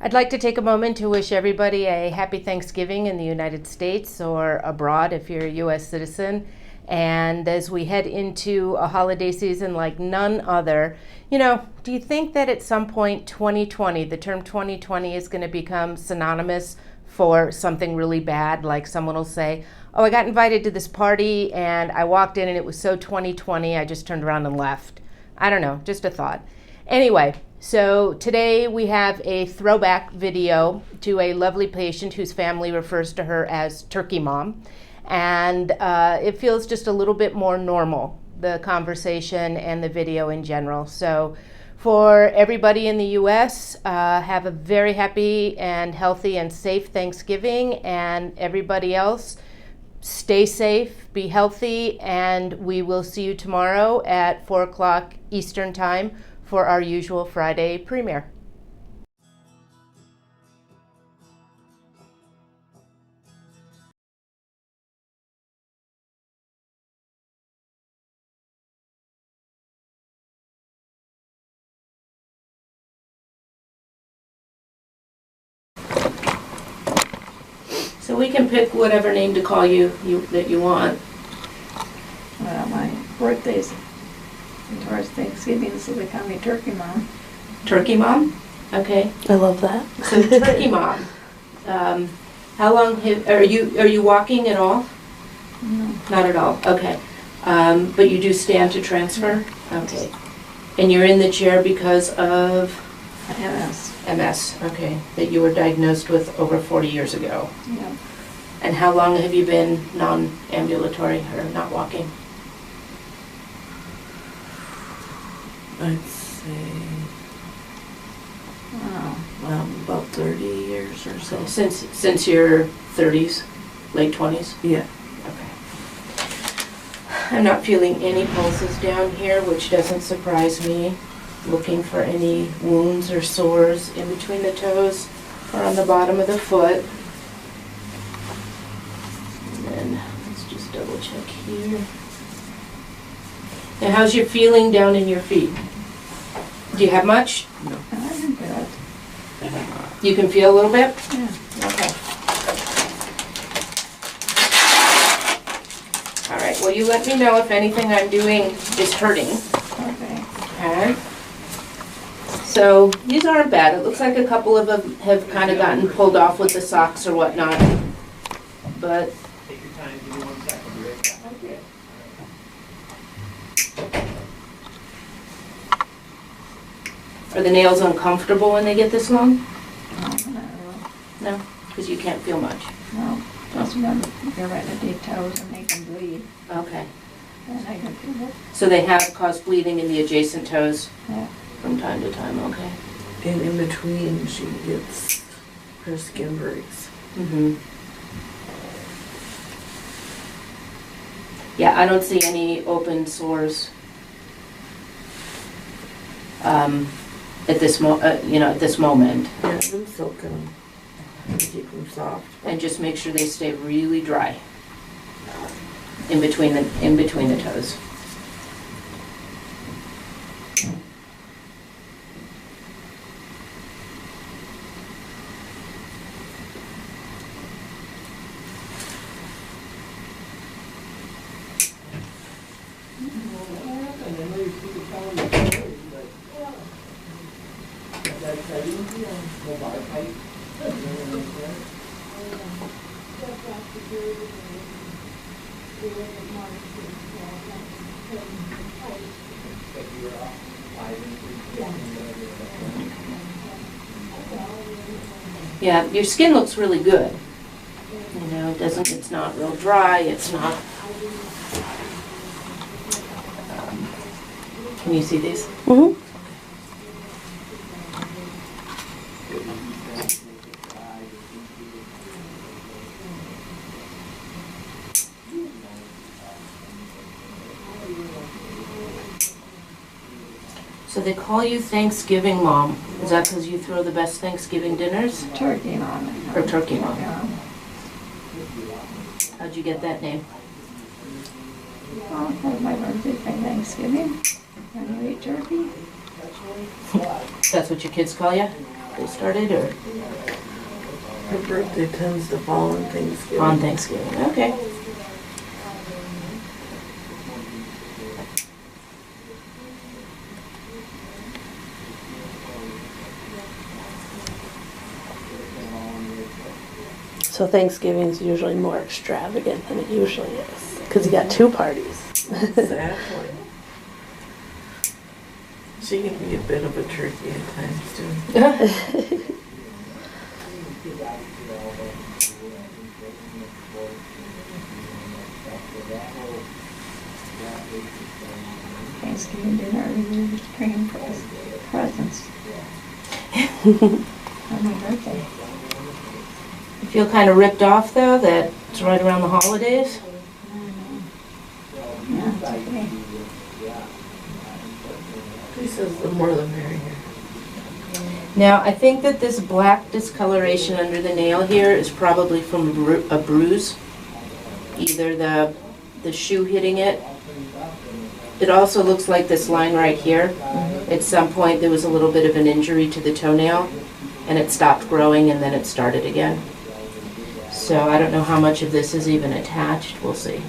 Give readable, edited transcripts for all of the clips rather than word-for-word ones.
I'd like to take a moment to wish everybody a happy Thanksgiving in the United States or abroad if you're a U.S. citizen. And as we head into a holiday season like none other, do you think that at some point 2020, the term 2020 is going to become synonymous for something really bad? Like someone will say, oh, I got invited to this party and I walked in and it was so 2020, I just turned around and left. I don't know, just a thought. Anyway, so today we have a throwback video to a lovely patient whose family refers to her as Turkey Mom. And it feels just a little bit more normal, the conversation and the video in general. So for everybody in the U.S., have a very happy and healthy and safe Thanksgiving. And everybody else, stay safe, be healthy, and we will see you tomorrow at 4 o'clock Eastern Time for our usual Friday premiere. So we can pick whatever name to call you that you want. Well, my birthday's towards Thanksgiving, so they call me Turkey Mom. Turkey Mom? Okay. I love that. So Turkey Mom. How long are you walking at all? No. Not at all. Okay. But you do stand to transfer? Okay. And you're in the chair because of MS. MS. Okay. That you were diagnosed with over 40 years ago. Yeah. And how long have you been non-ambulatory or not walking? I'd say, Wow. about 30 years or so. Since your 30s, late 20s? Yeah. Okay. I'm not feeling any pulses down here, which doesn't surprise me. Looking for any wounds or sores in between the toes or on the bottom of the foot. And then let's just double check here. Now, how's your feeling down in your feet? Do you have much? No. I'm good. You can feel a little bit? Yeah. Okay. All right, well, you let me know if anything I'm doing is hurting. Okay. Okay. So these aren't bad. It looks like a couple of them have kind of gotten pulled off with the socks or whatnot. But Take your time, give me 1 second, be right back. okay. Are the nails uncomfortable when they get this long? No, not really. No, because you can't feel much. No. Just remember, you're right at the toes and they can bleed. Okay. And I can feel it. So they have caused bleeding in the adjacent toes Yeah. from time to time. Okay. And in between, she gets her skin breaks. Mm-hmm. Yeah, I don't see any open sores at this at this moment. Yeah, I've been soaking them to keep them soft. And just make sure they stay really dry in between the toes. Yeah, your skin looks really good. It's not real dry, it's not. Can you see these? Mm-hmm. So they call you Thanksgiving Mom. Is that because you throw the best Thanksgiving dinners? Turkey Mom. Or Turkey Mom? Yeah. How'd you get that name? Well, that was my birthday for Thanksgiving. And you eat turkey? That's what your kids call you? they started, or Her birthday tends to fall on Thanksgiving. on Thanksgiving? Okay. So Thanksgiving's usually more extravagant than it usually is, because you got two parties. Exactly. She can be a bit of a turkey at times too. Thanksgiving dinner, we were just praying for presents on my birthday. You feel kind of ripped off, though, that it's right around the holidays? Yeah, it's okay. She says the more the merrier. Now, I think that this black discoloration under the nail here is probably from a bruise, either the shoe hitting it. It also looks like this line right here. At some point, there was a little bit of an injury to the toenail, and it stopped growing, and then it started again. So I don't know how much of this is even attached. We'll see.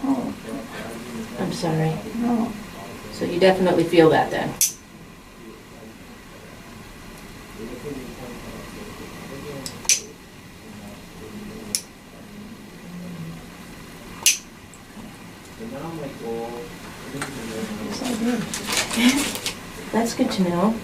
Oh, I'm sorry. no. So you definitely feel that then. Yes, I did. That's good to know.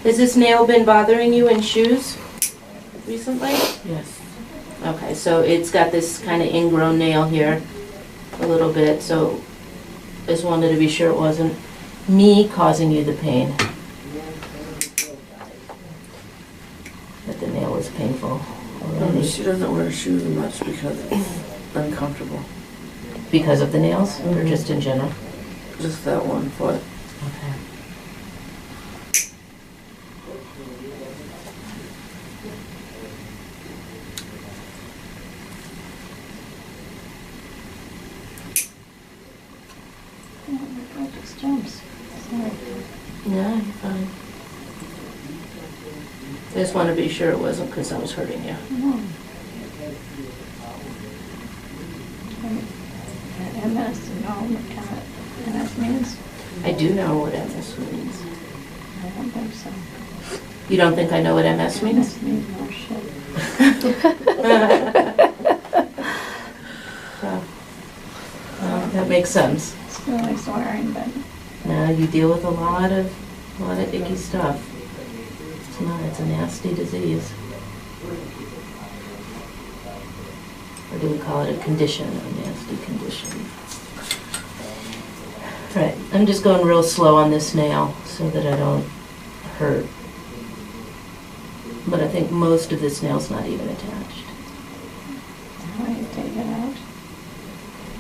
Has this nail been bothering you in shoes recently? Yes. Okay, so it's got this kind of ingrown nail here a little bit, so just wanted to be sure it wasn't me causing you the pain. That the nail was painful already. She doesn't wear shoes much because it's uncomfortable. Because of the nails, or just in general? Just that one foot. Okay. Oh, my God, just jumps. Sorry. Yeah, you're fine. I just want to be sure it wasn't because I was hurting you. No. MS, you know what MS means? I do know what MS means. I don't think so. You don't think I know what MS means? MS means no shit. Well, that makes sense. It's really swearing, but Now you deal with a lot of icky stuff. It's a nasty disease. Or do we call it a condition, a nasty condition? Right, I'm just going real slow on this nail so that I don't hurt. But I think most of this nail's not even attached. how do you take it out?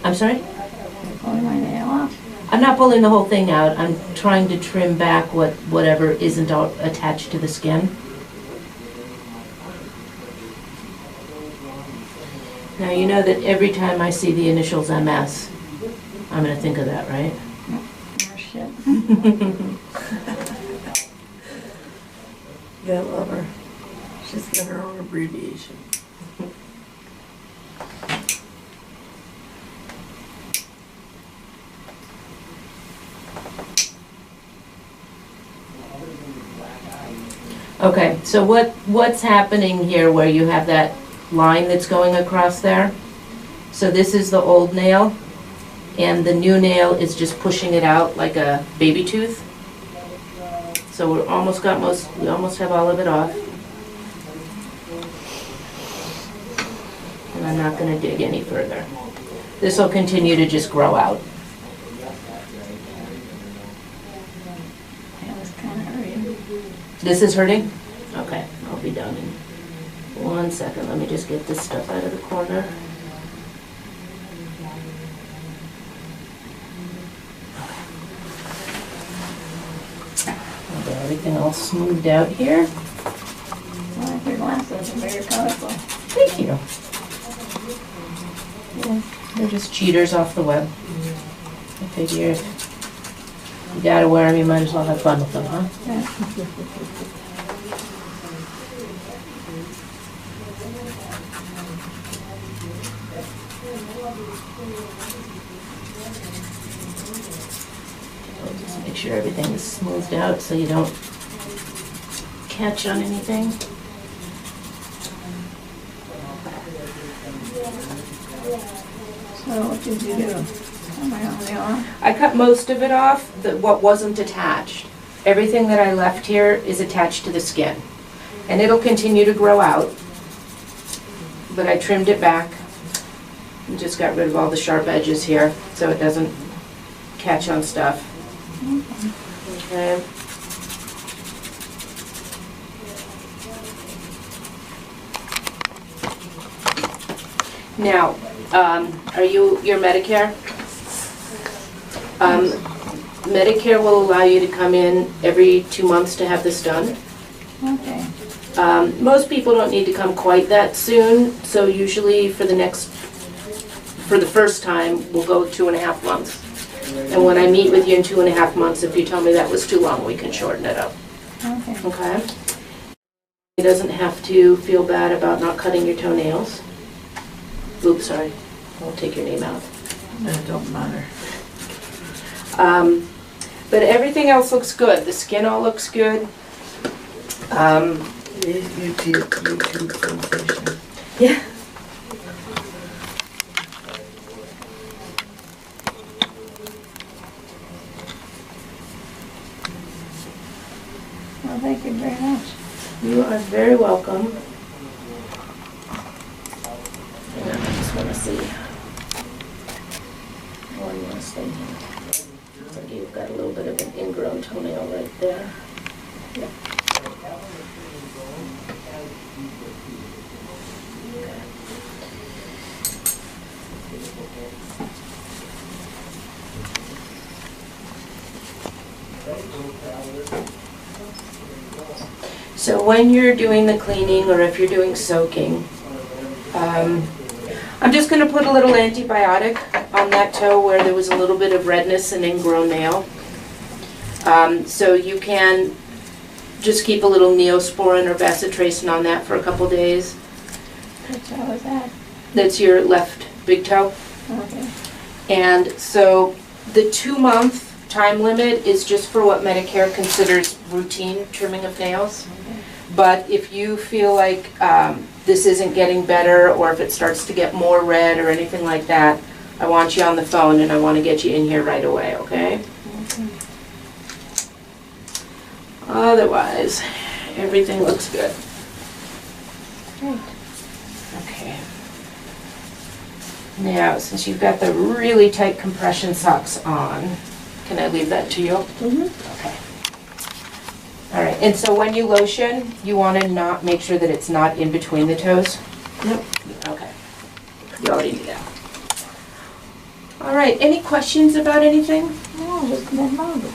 I'm sorry? You pull my nail off? I'm not pulling the whole thing out. I'm trying to trim back whatever isn't attached to the skin. Now you know that every time I see the initials MS, I'm going to think of that, right? No shit. Yeah, I love her. She's got her own abbreviation. Okay, so what's happening here where you have that line that's going across there? So this is the old nail, and the new nail is just pushing it out like a baby tooth. So we almost have all of it off. And I'm not gonna dig any further. This will continue to just grow out. That was kind of hurting. This is hurting? Okay, I'll be done in 1 second. Let me just get this stuff out of the corner. I'll get everything all smoothed out here. I like your glasses, they're very colorful. Thank you. Yeah, they're just cheaters off the web. I figure if you gotta wear them, you might as well have fun with them, huh? Yeah. Just make sure everything is smoothed out so you don't catch on anything. So what did you do? Am I on the arm? I cut most of it off, what wasn't attached. Everything that I left here is attached to the skin. And it'll continue to grow out, but I trimmed it back and just got rid of all the sharp edges here so it doesn't catch on stuff. Okay. Now, you're Medicare? Medicare will allow you to come in every 2 months to have this done. Okay. Most people don't need to come quite that soon, so usually for the first time, we'll go 2.5 months. And when I meet with you in 2.5 months, if you tell me that was too long, we can shorten it up. Okay. Okay? He doesn't have to feel bad about not cutting your toenails. Oops, sorry. I'll take your name out. That don't matter. But everything else looks good. The skin all looks good. YouTube sensation. Yeah. Well, thank you very much. You are very welcome. And I just want to see one last thing here. Looks like you've got a little bit of an ingrown toenail right there. Yep. So when you're doing the cleaning or if you're doing soaking, I'm just going to put a little antibiotic on that toe where there was a little bit of redness and ingrown nail. So you can just keep a little Neosporin or Bacitracin on that for a couple days. Which toe was that? That's your left big toe. Okay. And so the 2-month time limit is just for what Medicare considers routine trimming of nails. But if you feel like this isn't getting better or if it starts to get more red or anything like that, I want you on the phone and I want to get you in here right away, okay? Otherwise, everything looks good. Great. Okay. Now, since you've got the really tight compression socks on, can I leave that to you? Mm-hmm. Okay. All right, and so when you lotion, you want to not make sure that it's not in between the toes? Yep. Okay. You already knew that. All right, any questions about anything? No, just been lovely.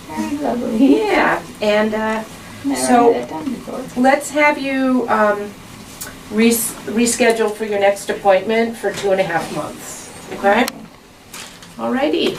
Very lovely. Yeah, and Never so had it done before. let's have you reschedule for your next appointment for 2.5 months, okay? All righty.